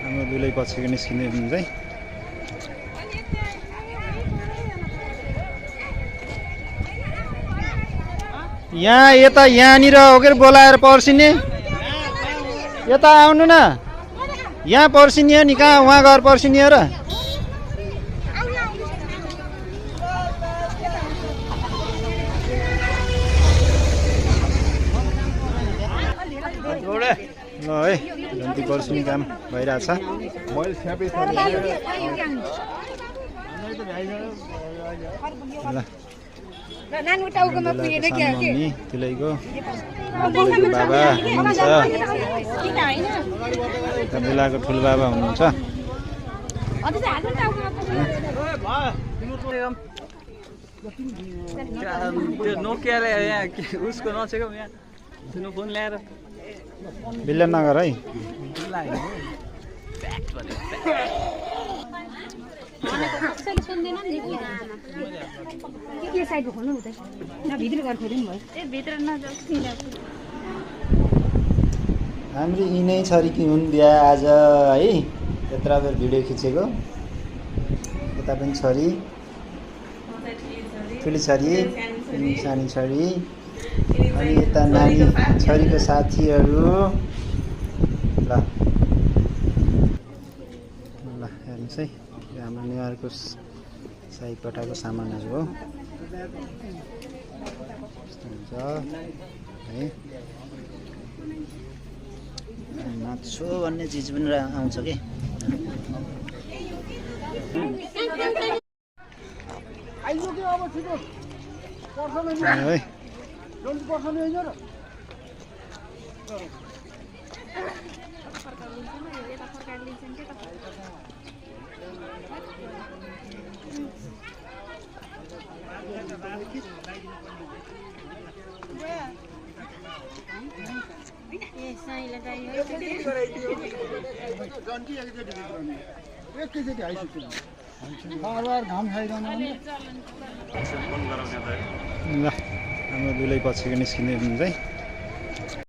हाम्रो दुलै पछिको निस्किने हुन्छ है। यहाँ यता यहाँनिर हो के बोलाएर पर्सिने यता आउनु न। यहाँ पर्सिने नि कहाँ उहाँ गएर पर्सिने र। ल है जन्ती पर्सिने काम भइरहेछ। ल तिलैको बाबा हुनुहुन्छ, बुलाको ठुलबाबा हुनुहुन्छ। त्यो नोकियाले यहाँ उसको नछेको यहाँ फोन ल्याएर बिल्ला नगर है। हाम्रो यिनै छरीकी हुन् बिहा आज है। यत्रो बेर भिडियो खिचेको। यता पनि छोरी, ठुली छोरी, सानी छोरी, अनि यता नानी छोरीको साथीहरू। ल ल हेर्नुहोस् है, यो हाम्रो नेवारको साईपटाको सामानहरू हो। यस्तो हुन्छ है। नाच्छु भन्ने चिज पनि आउँछ कि। है ल हाम्रो दुलै पछिको निस्किने हुन्छ है।